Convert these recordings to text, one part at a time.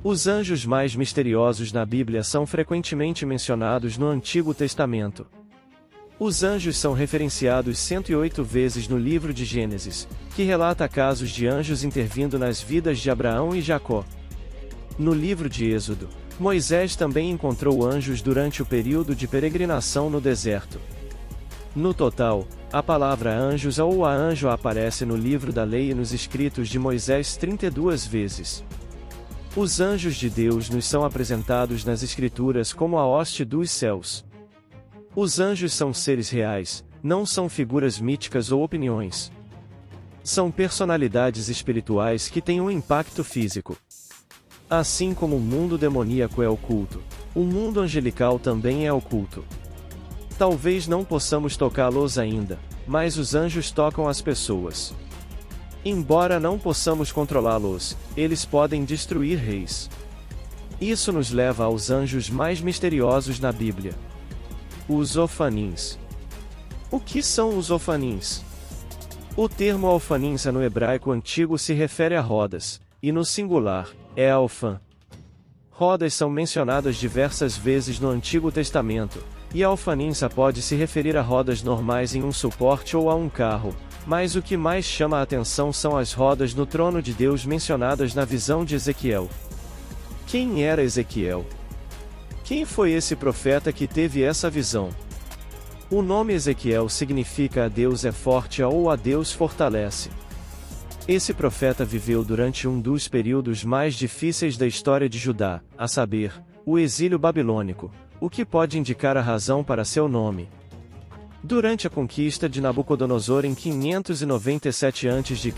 Os anjos mais misteriosos na Bíblia são frequentemente mencionados no Antigo Testamento. Os anjos são referenciados 108 vezes no livro de Gênesis, que relata casos de anjos intervindo nas vidas de Abraão e Jacó. No livro de Êxodo, Moisés também encontrou anjos durante o período de peregrinação no deserto. No total, a palavra anjos ou a anjo aparece no livro da lei e nos escritos de Moisés 32 vezes. Os anjos de Deus nos são apresentados nas Escrituras como a hoste dos céus. Os anjos são seres reais, não são figuras míticas ou opiniões. São personalidades espirituais que têm um impacto físico. Assim como o mundo demoníaco é oculto, o mundo angelical também é oculto. Talvez não possamos tocá-los ainda, mas os anjos tocam as pessoas. Embora não possamos controlá-los, eles podem destruir reis. Isso nos leva aos anjos mais misteriosos na Bíblia. Os ofanins. O que são os ofanins? O termo alfanins no hebraico antigo se refere a rodas, e no singular, é alfã. Rodas são mencionadas diversas vezes no Antigo Testamento, e alfaninsa pode se referir a rodas normais em um suporte ou a um carro, mas o que mais chama a atenção são as rodas no trono de Deus mencionadas na visão de Ezequiel. Quem era Ezequiel? Quem foi esse profeta que teve essa visão? O nome Ezequiel significa a Deus é forte ou a Deus fortalece. Esse profeta viveu durante um dos períodos mais difíceis da história de Judá, a saber, o exílio babilônico, o que pode indicar a razão para seu nome. Durante a conquista de Nabucodonosor em 597 a.C.,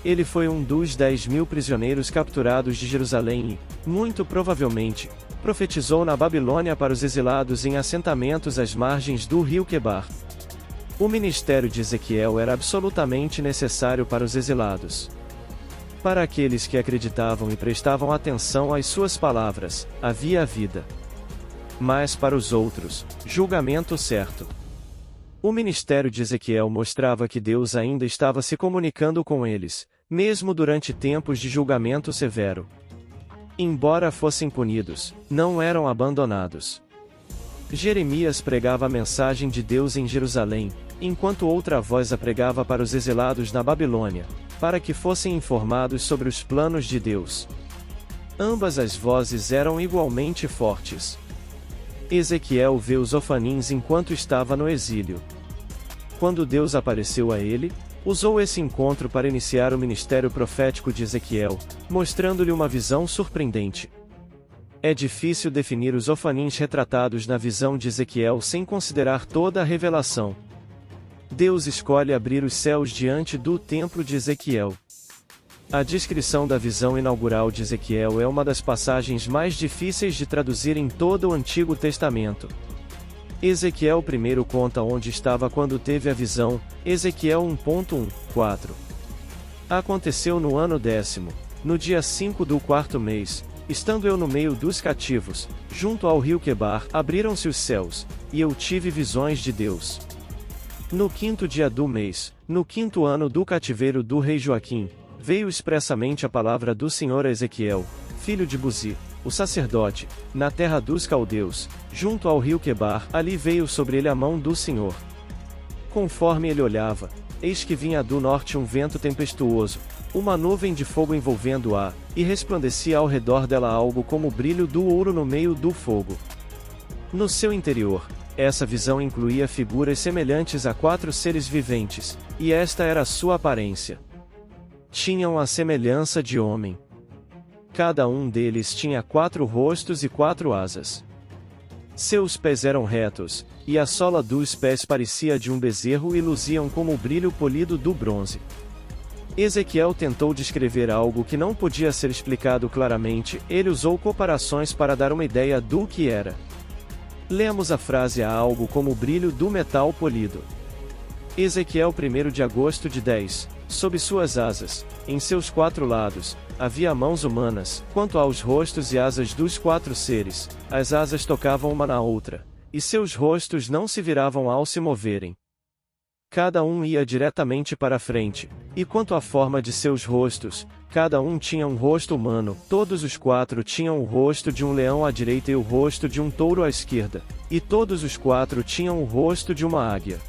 ele foi um dos 10.000 prisioneiros capturados de Jerusalém e, muito provavelmente, profetizou na Babilônia para os exilados em assentamentos às margens do rio Quebar. O ministério de Ezequiel era absolutamente necessário para os exilados. Para aqueles que acreditavam e prestavam atenção às suas palavras, havia a vida. Mas para os outros, julgamento certo. O ministério de Ezequiel mostrava que Deus ainda estava se comunicando com eles, mesmo durante tempos de julgamento severo. Embora fossem punidos, não eram abandonados. Jeremias pregava a mensagem de Deus em Jerusalém, enquanto outra voz a pregava para os exilados na Babilônia, para que fossem informados sobre os planos de Deus. Ambas as vozes eram igualmente fortes. Ezequiel vê os ofanins enquanto estava no exílio. Quando Deus apareceu a ele, usou esse encontro para iniciar o ministério profético de Ezequiel, mostrando-lhe uma visão surpreendente. É difícil definir os ofanins retratados na visão de Ezequiel sem considerar toda a revelação. Deus escolhe abrir os céus diante do templo de Ezequiel. A descrição da visão inaugural de Ezequiel é uma das passagens mais difíceis de traduzir em todo o Antigo Testamento. Ezequiel primeiro conta onde estava quando teve a visão, Ezequiel 1.1:4. Aconteceu no ano 10º, no dia 5 do 4º mês, estando eu no meio dos cativos, junto ao rio Quebar, abriram-se os céus, e eu tive visões de Deus. No 5º dia do mês, no 5º ano do cativeiro do rei Joaquim, veio expressamente a palavra do Senhor a Ezequiel, filho de Buzi, o sacerdote, na terra dos caldeus, junto ao rio Quebar, ali veio sobre ele a mão do Senhor. Conforme ele olhava, eis que vinha do norte um vento tempestuoso, uma nuvem de fogo envolvendo-a, e resplandecia ao redor dela algo como o brilho do ouro no meio do fogo. No seu interior, essa visão incluía figuras semelhantes a 4 seres viventes, e esta era a sua aparência. Tinham a semelhança de homem. Cada um deles tinha 4 rostos e 4 asas. Seus pés eram retos, e a sola dos pés parecia de um bezerro e luziam como o brilho polido do bronze. Ezequiel tentou descrever algo que não podia ser explicado claramente, ele usou comparações para dar uma ideia do que era. Lemos a frase a algo como o brilho do metal polido. Ezequiel 1 de agosto de 10, sob suas asas, em seus 4 lados, havia mãos humanas, quanto aos rostos e asas dos 4 seres, as asas tocavam uma na outra, e seus rostos não se viravam ao se moverem. cada um ia diretamente para a frente. E quanto à forma de seus rostos, cada um tinha um rosto humano, todos os 4 tinham o rosto de um leão à direita e o rosto de um touro à esquerda, e todos os 4 tinham o rosto de uma águia.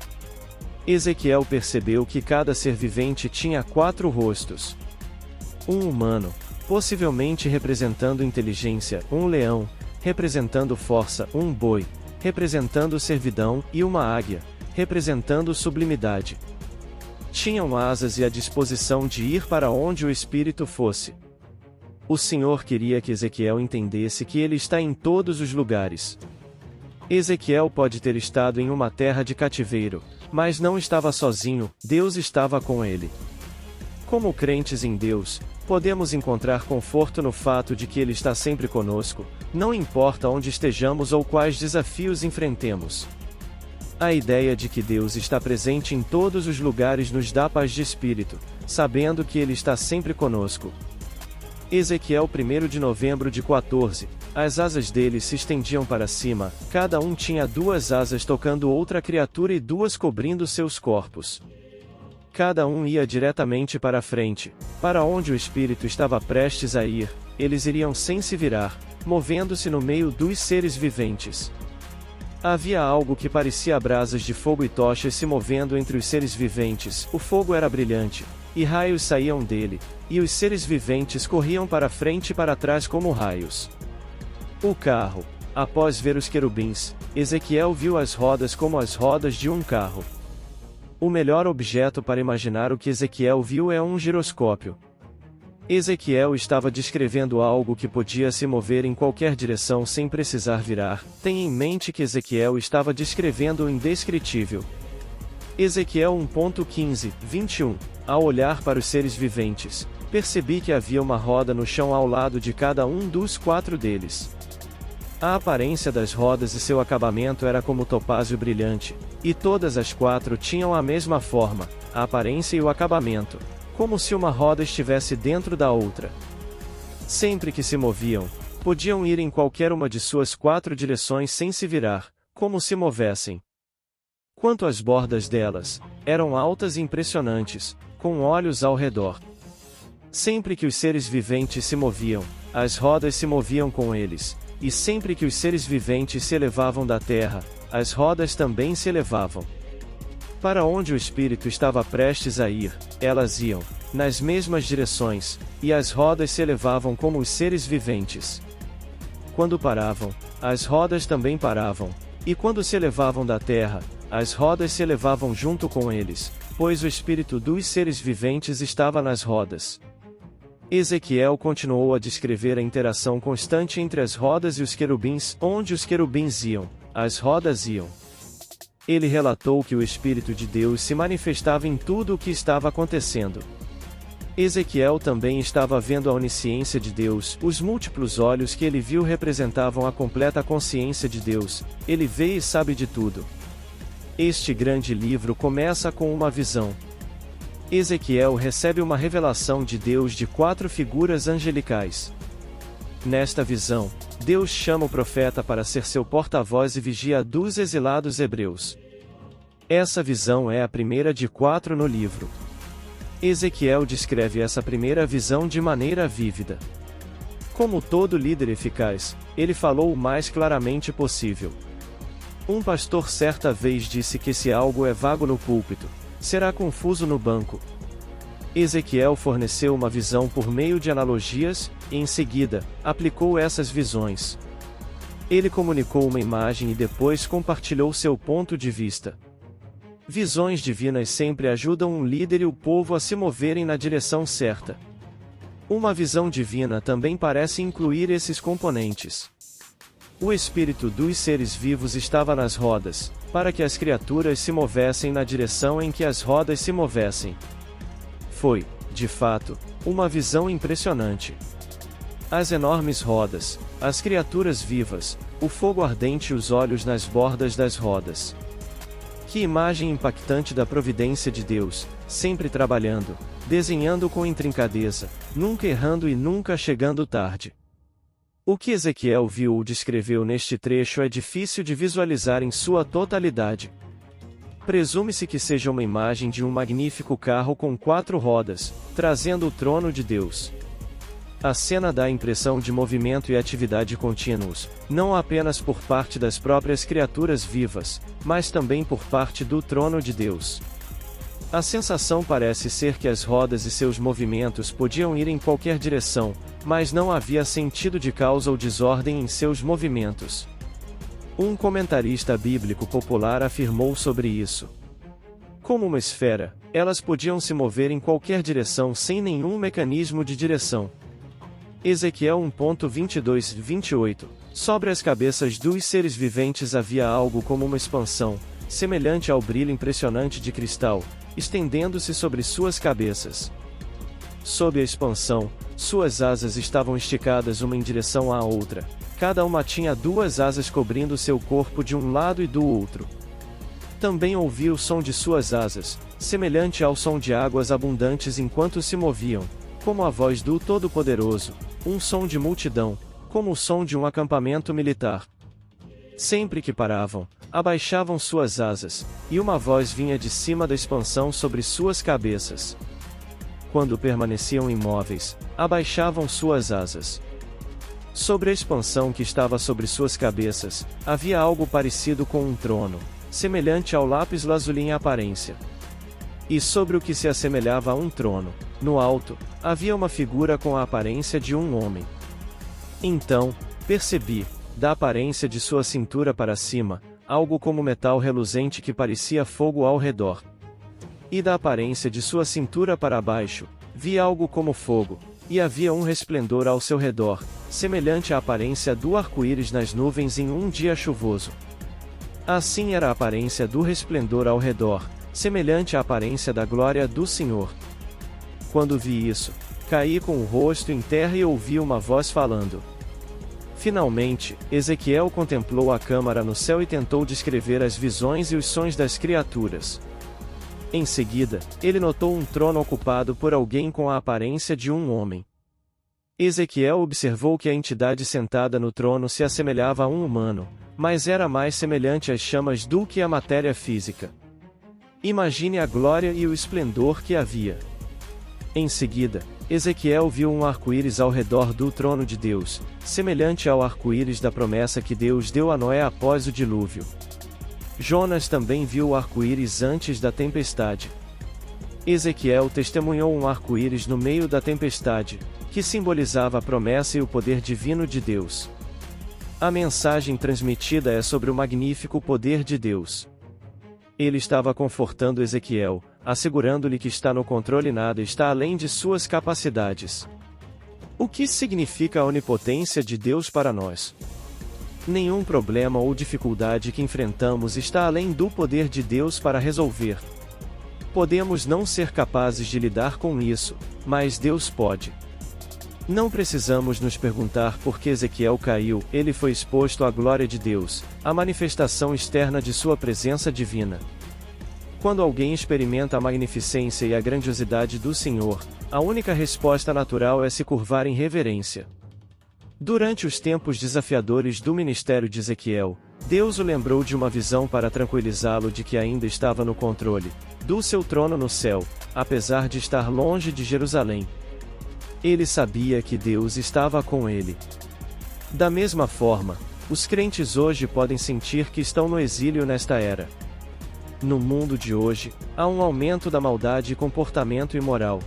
Ezequiel percebeu que cada ser vivente tinha 4 rostos. Um humano, possivelmente representando inteligência, um leão, representando força, um boi, representando servidão, e uma águia, representando sublimidade. Tinham asas e a disposição de ir para onde o Espírito fosse. O Senhor queria que Ezequiel entendesse que ele está em todos os lugares. Ezequiel pode ter estado em uma terra de cativeiro, mas não estava sozinho, Deus estava com ele. Como crentes em Deus, podemos encontrar conforto no fato de que Ele está sempre conosco, não importa onde estejamos ou quais desafios enfrentemos. A ideia de que Deus está presente em todos os lugares nos dá paz de espírito, sabendo que Ele está sempre conosco. Ezequiel 1 de novembro de 14, as asas dele se estendiam para cima, cada um tinha 2 asas tocando outra criatura e 2 cobrindo seus corpos. Cada um ia diretamente para a frente, para onde o Espírito estava prestes a ir, eles iriam sem se virar, movendo-se no meio dos seres viventes. Havia algo que parecia brasas de fogo e tochas se movendo entre os seres viventes, o fogo era brilhante, e raios saíam dele, e os seres viventes corriam para frente e para trás como raios. O carro. Após ver os querubins, Ezequiel viu as rodas como as rodas de um carro. O melhor objeto para imaginar o que Ezequiel viu é um giroscópio. Ezequiel estava descrevendo algo que podia se mover em qualquer direção sem precisar virar. Tenha em mente que Ezequiel estava descrevendo o indescritível. Ezequiel 1.15, 21. Ao olhar para os seres viventes, percebi que havia uma roda no chão ao lado de cada um dos 4 deles. A aparência das rodas e seu acabamento era como topázio brilhante, e todas as 4 tinham a mesma forma, a aparência e o acabamento, como se uma roda estivesse dentro da outra. Sempre que se moviam, podiam ir em qualquer uma de suas 4 direções sem se virar, como se movessem. Quanto às bordas delas, eram altas e impressionantes, com olhos ao redor. Sempre que os seres viventes se moviam, as rodas se moviam com eles. E sempre que os seres viventes se elevavam da terra, as rodas também se elevavam. Para onde o Espírito estava prestes a ir, elas iam, nas mesmas direções, e as rodas se elevavam como os seres viventes. Quando paravam, as rodas também paravam, e quando se elevavam da terra, as rodas se elevavam junto com eles, pois o Espírito dos seres viventes estava nas rodas. Ezequiel continuou a descrever a interação constante entre as rodas e os querubins, onde os querubins iam, as rodas iam. Ele relatou que o Espírito de Deus se manifestava em tudo o que estava acontecendo. Ezequiel também estava vendo a onisciência de Deus, os múltiplos olhos que ele viu representavam a completa consciência de Deus, ele vê e sabe de tudo. Este grande livro começa com uma visão. Ezequiel recebe uma revelação de Deus de 4 figuras angelicais. Nesta visão, Deus chama o profeta para ser seu porta-voz e vigia dos exilados hebreus. Essa visão é a primeira de 4 no livro. Ezequiel descreve essa primeira visão de maneira vívida. Como todo líder eficaz, ele falou o mais claramente possível. Um pastor certa vez disse que se algo é vago no púlpito, será confuso no banco. Ezequiel forneceu uma visão por meio de analogias, e em seguida, aplicou essas visões. Ele comunicou uma imagem e depois compartilhou seu ponto de vista. Visões divinas sempre ajudam um líder e o povo a se moverem na direção certa. Uma visão divina também parece incluir esses componentes. O espírito dos seres vivos estava nas rodas, para que as criaturas se movessem na direção em que as rodas se movessem. Foi, de fato, uma visão impressionante. As enormes rodas, as criaturas vivas, o fogo ardente e os olhos nas bordas das rodas. Que imagem impactante da providência de Deus, sempre trabalhando, desenhando com intrincadeza, nunca errando e nunca chegando tarde. O que Ezequiel viu ou descreveu neste trecho é difícil de visualizar em sua totalidade. Presume-se que seja uma imagem de um magnífico carro com 4 rodas, trazendo o trono de Deus. A cena dá a impressão de movimento e atividade contínuos, não apenas por parte das próprias criaturas vivas, mas também por parte do trono de Deus. A sensação parece ser que as rodas e seus movimentos podiam ir em qualquer direção, mas não havia sentido de causa ou desordem em seus movimentos. Um comentarista bíblico popular afirmou sobre isso: como uma esfera, elas podiam se mover em qualquer direção sem nenhum mecanismo de direção. Ezequiel 1.22-28. Sobre as cabeças dos seres viventes havia algo como uma expansão, semelhante ao brilho impressionante de cristal, estendendo-se sobre suas cabeças. Sob a expansão, suas asas estavam esticadas uma em direção à outra. Cada uma tinha 2 asas cobrindo seu corpo de um lado e do outro. Também ouvi o som de suas asas, semelhante ao som de águas abundantes enquanto se moviam, como a voz do Todo-Poderoso, um som de multidão, como o som de um acampamento militar. Sempre que paravam, abaixavam suas asas, e uma voz vinha de cima da expansão sobre suas cabeças. Quando permaneciam imóveis, abaixavam suas asas. Sobre a expansão que estava sobre suas cabeças, havia algo parecido com um trono, semelhante ao lápis lazuli em aparência. E sobre o que se assemelhava a um trono, no alto, havia uma figura com a aparência de um homem. Então, percebi, da aparência de sua cintura para cima, algo como metal reluzente que parecia fogo ao redor. E da aparência de sua cintura para baixo, vi algo como fogo, e havia um resplendor ao seu redor, semelhante à aparência do arco-íris nas nuvens em um dia chuvoso. Assim era a aparência do resplendor ao redor, semelhante à aparência da glória do Senhor. Quando vi isso, caí com o rosto em terra e ouvi uma voz falando. Finalmente, Ezequiel contemplou a câmara no céu e tentou descrever as visões e os sonhos das criaturas. Em seguida, ele notou um trono ocupado por alguém com a aparência de um homem. Ezequiel observou que a entidade sentada no trono se assemelhava a um humano, mas era mais semelhante às chamas do que à matéria física. Imagine a glória e o esplendor que havia. Em seguida, Ezequiel viu um arco-íris ao redor do trono de Deus, semelhante ao arco-íris da promessa que Deus deu a Noé após o dilúvio. Jonas também viu o arco-íris antes da tempestade. Ezequiel testemunhou um arco-íris no meio da tempestade, que simbolizava a promessa e o poder divino de Deus. A mensagem transmitida é sobre o magnífico poder de Deus. Ele estava confortando Ezequiel, assegurando-lhe que está no controle e nada está além de suas capacidades. O que significa a onipotência de Deus para nós? Nenhum problema ou dificuldade que enfrentamos está além do poder de Deus para resolver. Podemos não ser capazes de lidar com isso, mas Deus pode. Não precisamos nos perguntar por que Ezequiel caiu, ele foi exposto à glória de Deus, a manifestação externa de sua presença divina. Quando alguém experimenta a magnificência e a grandiosidade do Senhor, a única resposta natural é se curvar em reverência. Durante os tempos desafiadores do ministério de Ezequiel, Deus o lembrou de uma visão para tranquilizá-lo de que ainda estava no controle do seu trono no céu, apesar de estar longe de Jerusalém. Ele sabia que Deus estava com ele. Da mesma forma, os crentes hoje podem sentir que estão no exílio nesta era. No mundo de hoje, há um aumento da maldade e comportamento imoral.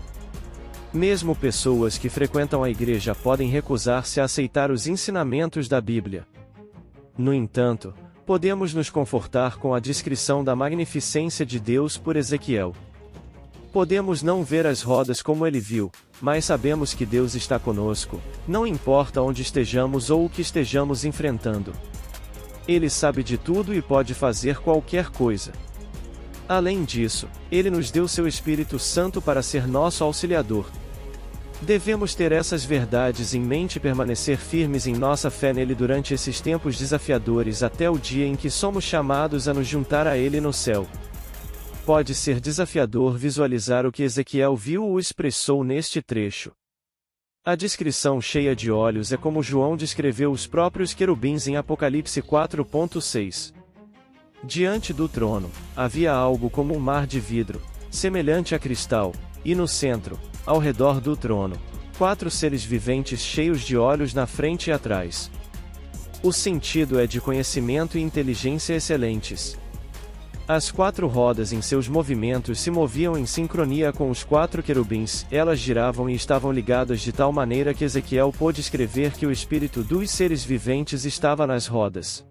Mesmo pessoas que frequentam a igreja podem recusar-se a aceitar os ensinamentos da Bíblia. No entanto, podemos nos confortar com a descrição da magnificência de Deus por Ezequiel. Podemos não ver as rodas como ele viu, mas sabemos que Deus está conosco, não importa onde estejamos ou o que estejamos enfrentando. Ele sabe de tudo e pode fazer qualquer coisa. Além disso, ele nos deu seu Espírito Santo para ser nosso auxiliador. Devemos ter essas verdades em mente e permanecer firmes em nossa fé nele durante esses tempos desafiadores até o dia em que somos chamados a nos juntar a ele no céu. Pode ser desafiador visualizar o que Ezequiel viu ou expressou neste trecho. A descrição cheia de olhos é como João descreveu os próprios querubins em Apocalipse 4.6. Diante do trono, havia algo como um mar de vidro, semelhante a cristal, e no centro, ao redor do trono, 4 seres viventes cheios de olhos na frente e atrás. O sentido é de conhecimento e inteligência excelentes. As 4 rodas em seus movimentos se moviam em sincronia com os 4 querubins, elas giravam e estavam ligadas de tal maneira que Ezequiel pôde escrever que o espírito dos seres viventes estava nas rodas.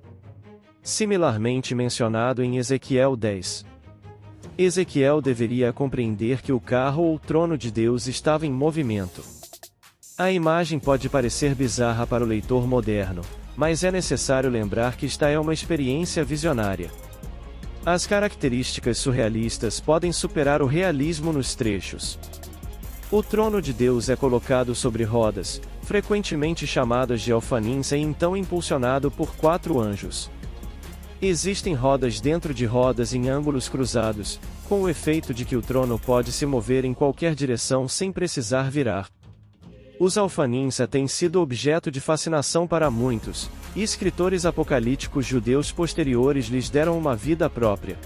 Similarmente mencionado em Ezequiel 10. Ezequiel deveria compreender que o carro ou trono de Deus estava em movimento. A imagem pode parecer bizarra para o leitor moderno, mas é necessário lembrar que esta é uma experiência visionária. As características surrealistas podem superar o realismo nos trechos. O trono de Deus é colocado sobre rodas, frequentemente chamadas de alfanins, e então impulsionado por 4 anjos. Existem rodas dentro de rodas em ângulos cruzados, com o efeito de que o trono pode se mover em qualquer direção sem precisar virar. Os alfanins têm sido objeto de fascinação para muitos, e escritores apocalípticos judeus posteriores lhes deram uma vida própria.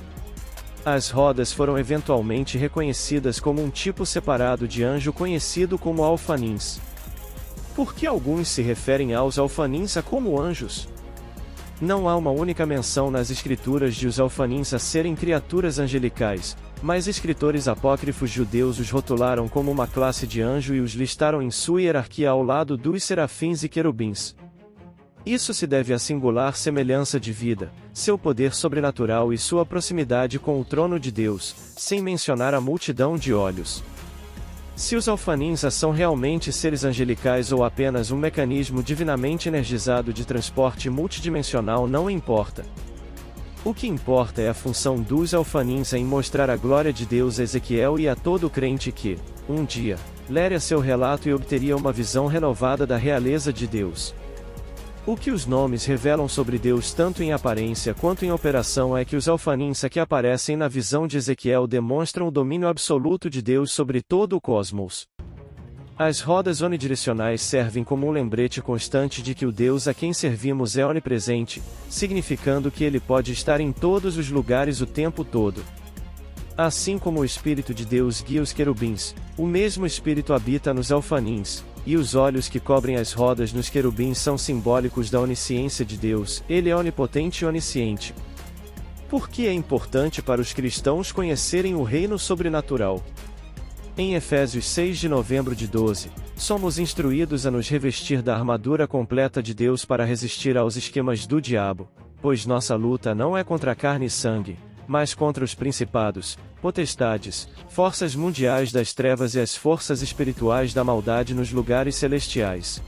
As rodas foram eventualmente reconhecidas como um tipo separado de anjo conhecido como alfanins. Por que alguns se referem aos alfanins como anjos? Não há uma única menção nas escrituras de os alfanins serem criaturas angelicais, mas escritores apócrifos judeus os rotularam como uma classe de anjo e os listaram em sua hierarquia ao lado dos serafins e querubins. Isso se deve à singular semelhança de vida, seu poder sobrenatural e sua proximidade com o trono de Deus, sem mencionar a multidão de olhos. Se os alfanins são realmente seres angelicais ou apenas um mecanismo divinamente energizado de transporte multidimensional não importa. O que importa é a função dos alfanins em mostrar a glória de Deus a Ezequiel e a todo crente que, um dia, leria seu relato e obteria uma visão renovada da realeza de Deus. O que os nomes revelam sobre Deus tanto em aparência quanto em operação é que os alfanins que aparecem na visão de Ezequiel demonstram o domínio absoluto de Deus sobre todo o cosmos. As rodas onidirecionais servem como um lembrete constante de que o Deus a quem servimos é onipresente, significando que ele pode estar em todos os lugares o tempo todo. Assim como o Espírito de Deus guia os querubins, o mesmo Espírito habita nos alfanins, e os olhos que cobrem as rodas nos querubins são simbólicos da onisciência de Deus, ele é onipotente e onisciente. Por que é importante para os cristãos conhecerem o reino sobrenatural? Em Efésios 6 de novembro de 12, somos instruídos a nos revestir da armadura completa de Deus para resistir aos esquemas do diabo, pois nossa luta não é contra carne e sangue, mas contra os principados, potestades, forças mundiais das trevas e as forças espirituais da maldade nos lugares celestiais.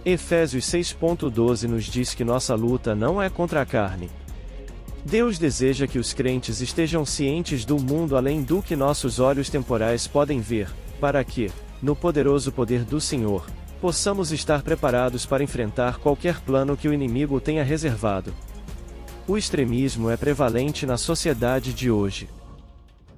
Efésios 6.12 nos diz que nossa luta não é contra a carne. Deus deseja que os crentes estejam cientes do mundo além do que nossos olhos temporais podem ver, para que, no poderoso poder do Senhor, possamos estar preparados para enfrentar qualquer plano que o inimigo tenha reservado. O extremismo é prevalente na sociedade de hoje.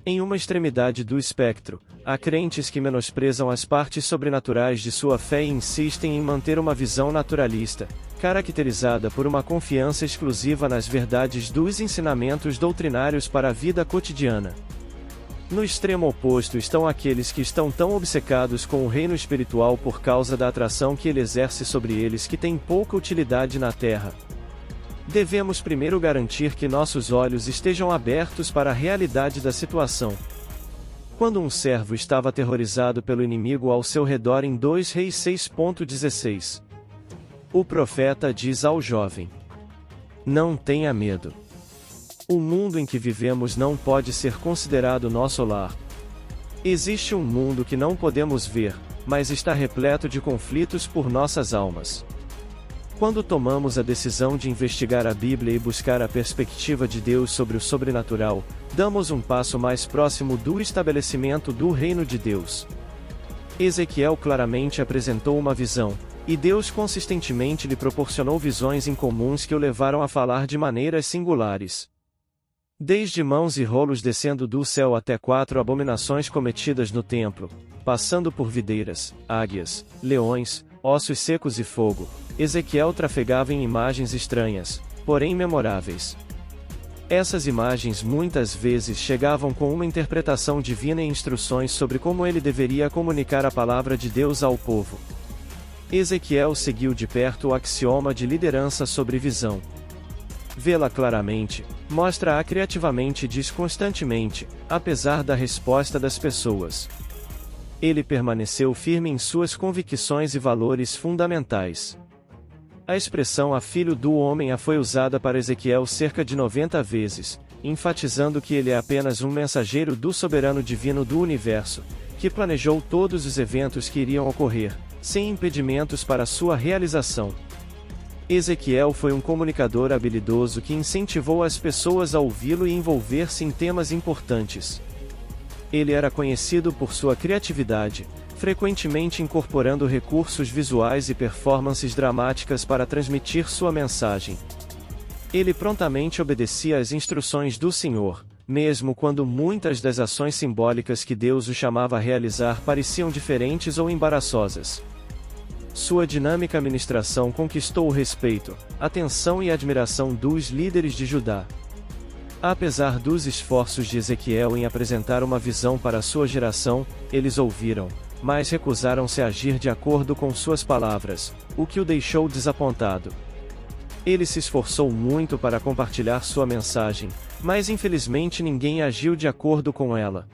Em uma extremidade do espectro, há crentes que menosprezam as partes sobrenaturais de sua fé e insistem em manter uma visão naturalista, caracterizada por uma confiança exclusiva nas verdades dos ensinamentos doutrinários para a vida cotidiana. No extremo oposto estão aqueles que estão tão obcecados com o reino espiritual por causa da atração que ele exerce sobre eles que têm pouca utilidade na terra. Devemos primeiro garantir que nossos olhos estejam abertos para a realidade da situação. Quando um servo estava aterrorizado pelo inimigo ao seu redor em 2 Reis 6.16. O profeta diz ao jovem: não tenha medo. O mundo em que vivemos não pode ser considerado nosso lar. Existe um mundo que não podemos ver, mas está repleto de conflitos por nossas almas. Quando tomamos a decisão de investigar a Bíblia e buscar a perspectiva de Deus sobre o sobrenatural, damos um passo mais próximo do estabelecimento do reino de Deus. Ezequiel claramente apresentou uma visão, e Deus consistentemente lhe proporcionou visões incomuns que o levaram a falar de maneiras singulares. Desde mãos e rolos descendo do céu até 4 abominações cometidas no templo, passando por videiras, águias, leões, ossos secos e fogo, Ezequiel trafegava em imagens estranhas, porém memoráveis. Essas imagens muitas vezes chegavam com uma interpretação divina e instruções sobre como ele deveria comunicar a palavra de Deus ao povo. Ezequiel seguiu de perto o axioma de liderança sobre visão. Vê-la claramente, mostra-a criativamente e diz constantemente, apesar da resposta das pessoas. Ele permaneceu firme em suas convicções e valores fundamentais. A expressão "a filho do homem" foi usada para Ezequiel cerca de 90 vezes, enfatizando que ele é apenas um mensageiro do soberano divino do universo, que planejou todos os eventos que iriam ocorrer, sem impedimentos para sua realização. Ezequiel foi um comunicador habilidoso que incentivou as pessoas a ouvi-lo e envolver-se em temas importantes. Ele era conhecido por sua criatividade, frequentemente incorporando recursos visuais e performances dramáticas para transmitir sua mensagem. Ele prontamente obedecia às instruções do Senhor, mesmo quando muitas das ações simbólicas que Deus o chamava a realizar pareciam diferentes ou embaraçosas. Sua dinâmica ministração conquistou o respeito, atenção e admiração dos líderes de Judá. Apesar dos esforços de Ezequiel em apresentar uma visão para a sua geração, eles ouviram, mas recusaram-se a agir de acordo com suas palavras, o que o deixou desapontado. Ele se esforçou muito para compartilhar sua mensagem, mas infelizmente ninguém agiu de acordo com ela.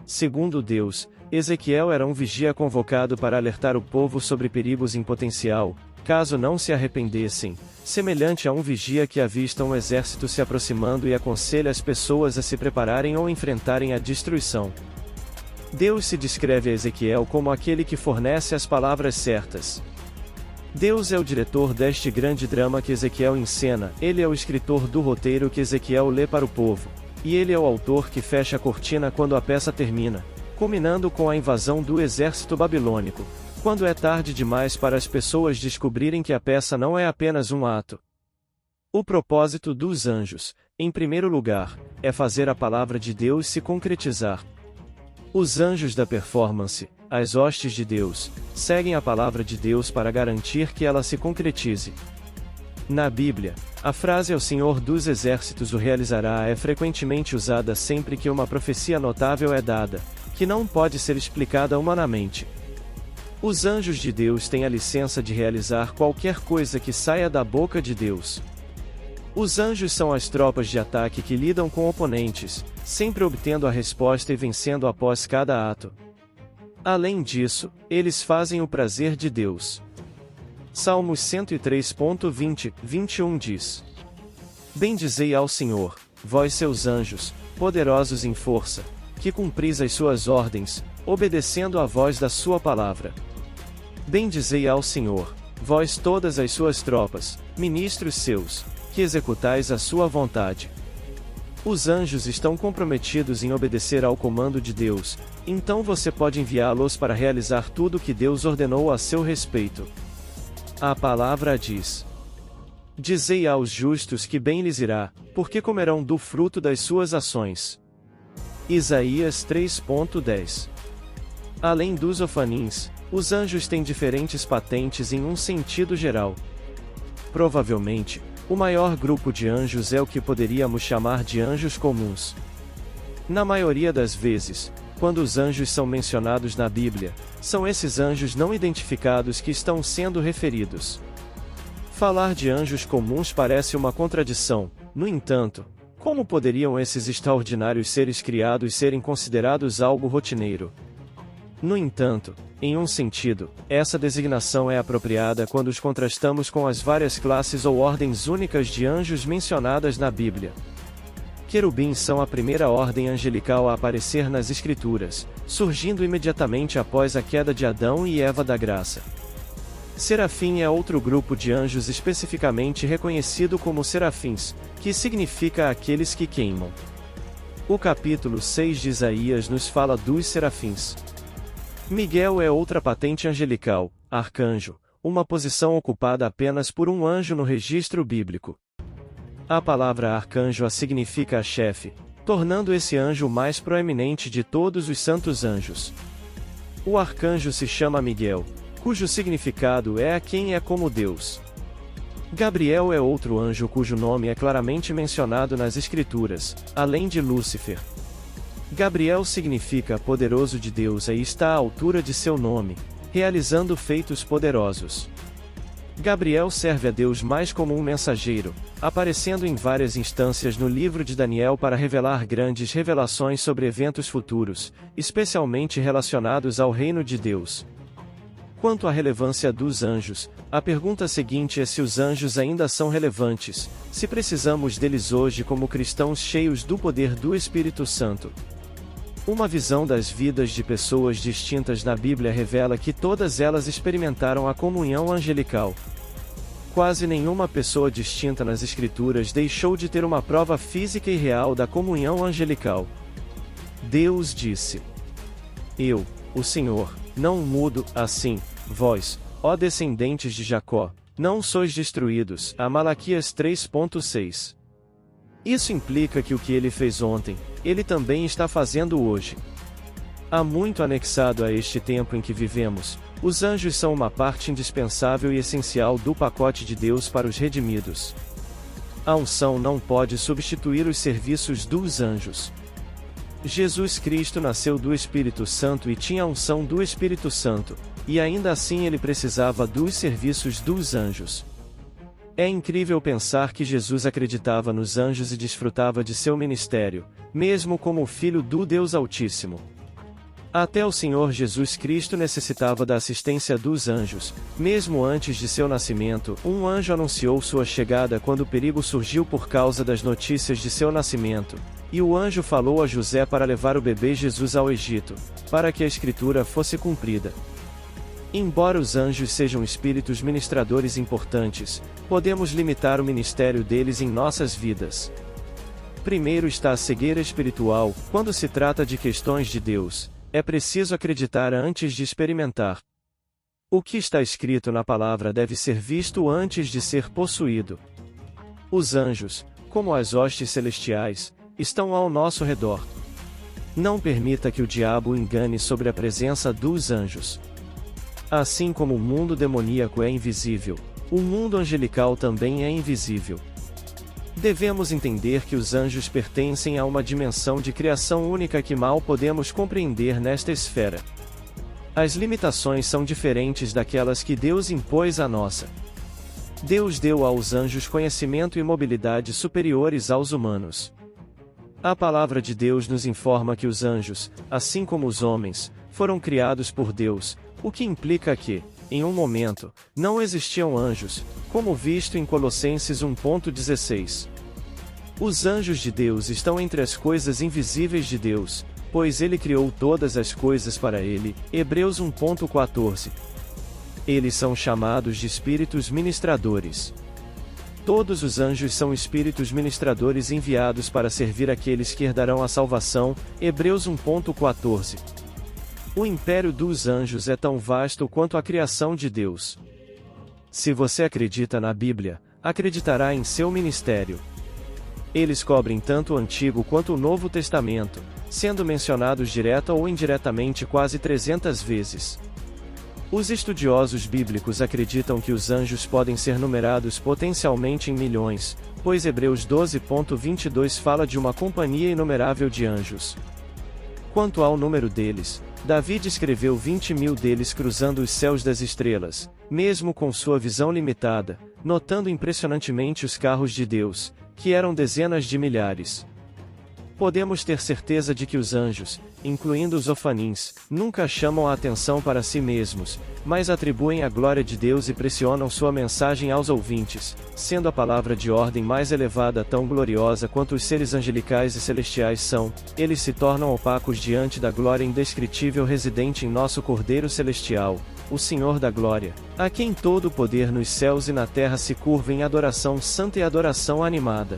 Segundo Deus, Ezequiel era um vigia convocado para alertar o povo sobre perigos em potencial, caso não se arrependessem, semelhante a um vigia que avista um exército se aproximando e aconselha as pessoas a se prepararem ou enfrentarem a destruição. Deus se descreve a Ezequiel como aquele que fornece as palavras certas. Deus é o diretor deste grande drama que Ezequiel encena, ele é o escritor do roteiro que Ezequiel lê para o povo, e ele é o autor que fecha a cortina quando a peça termina, culminando com a invasão do exército babilônico, quando é tarde demais para as pessoas descobrirem que a peça não é apenas um ato. O propósito dos anjos, em primeiro lugar, é fazer a palavra de Deus se concretizar. Os anjos da performance, as hostes de Deus, seguem a palavra de Deus para garantir que ela se concretize. Na Bíblia, a frase "o Senhor dos Exércitos o realizará" é frequentemente usada sempre que uma profecia notável é dada, que não pode ser explicada humanamente. Os anjos de Deus têm a licença de realizar qualquer coisa que saia da boca de Deus. Os anjos são as tropas de ataque que lidam com oponentes, sempre obtendo a resposta e vencendo após cada ato. Além disso, eles fazem o prazer de Deus. Salmos 103.20, 21 diz: Bendizei ao Senhor, vós seus anjos, poderosos em força, que cumpris as suas ordens, obedecendo à voz da sua palavra. Bendizei ao Senhor, vós todas as suas tropas, ministros seus, que executais a sua vontade. Os anjos estão comprometidos em obedecer ao comando de Deus, então você pode enviá-los para realizar tudo o que Deus ordenou a seu respeito. A palavra diz: Dizei aos justos que bem lhes irá, porque comerão do fruto das suas ações. Isaías 3.10. Além dos ofanins, os anjos têm diferentes patentes em um sentido geral. Provavelmente, o maior grupo de anjos é o que poderíamos chamar de anjos comuns. Na maioria das vezes, quando os anjos são mencionados na Bíblia, são esses anjos não identificados que estão sendo referidos. Falar de anjos comuns parece uma contradição, no entanto, como poderiam esses extraordinários seres criados serem considerados algo rotineiro? No entanto, em um sentido, essa designação é apropriada quando os contrastamos com as várias classes ou ordens únicas de anjos mencionadas na Bíblia. Querubins são a primeira ordem angelical a aparecer nas Escrituras, surgindo imediatamente após a queda de Adão e Eva da graça. Serafim é outro grupo de anjos especificamente reconhecido como serafins, que significa aqueles que queimam. O capítulo 6 de Isaías nos fala dos serafins. Miguel é outra patente angelical, arcanjo, uma posição ocupada apenas por um anjo no registro bíblico. A palavra arcanjo significa chefe, tornando esse anjo o mais proeminente de todos os santos anjos. O arcanjo se chama Miguel, cujo significado é "a quem é como Deus". Gabriel é outro anjo cujo nome é claramente mencionado nas Escrituras, além de Lúcifer. Gabriel significa poderoso de Deus e está à altura de seu nome, realizando feitos poderosos. Gabriel serve a Deus mais como um mensageiro, aparecendo em várias instâncias no livro de Daniel para revelar grandes revelações sobre eventos futuros, especialmente relacionados ao reino de Deus. Quanto à relevância dos anjos, a pergunta seguinte é se os anjos ainda são relevantes, se precisamos deles hoje como cristãos cheios do poder do Espírito Santo. Uma visão das vidas de pessoas distintas na Bíblia revela que todas elas experimentaram a comunhão angelical. Quase nenhuma pessoa distinta nas Escrituras deixou de ter uma prova física e real da comunhão angelical. Deus disse: Eu, o Senhor, não mudo, assim, vós, ó descendentes de Jacó, não sois destruídos. A Malaquias 3.6. Isso implica que o que ele fez ontem, ele também está fazendo hoje. Há muito anexado a este tempo em que vivemos. Os anjos são uma parte indispensável e essencial do pacote de Deus para os redimidos. A unção não pode substituir os serviços dos anjos. Jesus Cristo nasceu do Espírito Santo e tinha a unção do Espírito Santo, e ainda assim ele precisava dos serviços dos anjos. É incrível pensar que Jesus acreditava nos anjos e desfrutava de seu ministério, mesmo como o Filho do Deus Altíssimo. Até o Senhor Jesus Cristo necessitava da assistência dos anjos. Mesmo antes de seu nascimento, um anjo anunciou sua chegada quando o perigo surgiu por causa das notícias de seu nascimento, e o anjo falou a José para levar o bebê Jesus ao Egito, para que a Escritura fosse cumprida. Embora os anjos sejam espíritos ministradores importantes, podemos limitar o ministério deles em nossas vidas. Primeiro está a cegueira espiritual. Quando se trata de questões de Deus, é preciso acreditar antes de experimentar. O que está escrito na palavra deve ser visto antes de ser possuído. Os anjos, como as hostes celestiais, estão ao nosso redor. Não permita que o diabo o engane sobre a presença dos anjos. Assim como o mundo demoníaco é invisível, o mundo angelical também é invisível. Devemos entender que os anjos pertencem a uma dimensão de criação única que mal podemos compreender nesta esfera. As limitações são diferentes daquelas que Deus impôs à nossa. Deus deu aos anjos conhecimento e mobilidade superiores aos humanos. A palavra de Deus nos informa que os anjos, assim como os homens, foram criados por Deus, o que implica que, em um momento, não existiam anjos, como visto em Colossenses 1.16. Os anjos de Deus estão entre as coisas invisíveis de Deus, pois ele criou todas as coisas para ele, Hebreus 1.14. Eles são chamados de espíritos ministradores. Todos os anjos são espíritos ministradores enviados para servir aqueles que herdarão a salvação, Hebreus 1.14. O império dos anjos é tão vasto quanto a criação de Deus. Se você acredita na Bíblia, acreditará em seu ministério. Eles cobrem tanto o Antigo quanto o Novo Testamento, sendo mencionados direta ou indiretamente quase 300 vezes. Os estudiosos bíblicos acreditam que os anjos podem ser numerados potencialmente em milhões, pois Hebreus 12.22 fala de uma companhia inumerável de anjos. Quanto ao número deles, Davi descreveu 20.000 deles cruzando os céus das estrelas, mesmo com sua visão limitada, notando impressionantemente os carros de Deus, que eram dezenas de milhares. Podemos ter certeza de que os anjos, incluindo os ofanins, nunca chamam a atenção para si mesmos, mas atribuem a glória de Deus e pressionam sua mensagem aos ouvintes, sendo a palavra de ordem mais elevada tão gloriosa quanto os seres angelicais e celestiais são. Eles se tornam opacos diante da glória indescritível residente em nosso Cordeiro Celestial, o Senhor da Glória, a quem todo o poder nos céus e na terra se curva em adoração santa e adoração animada.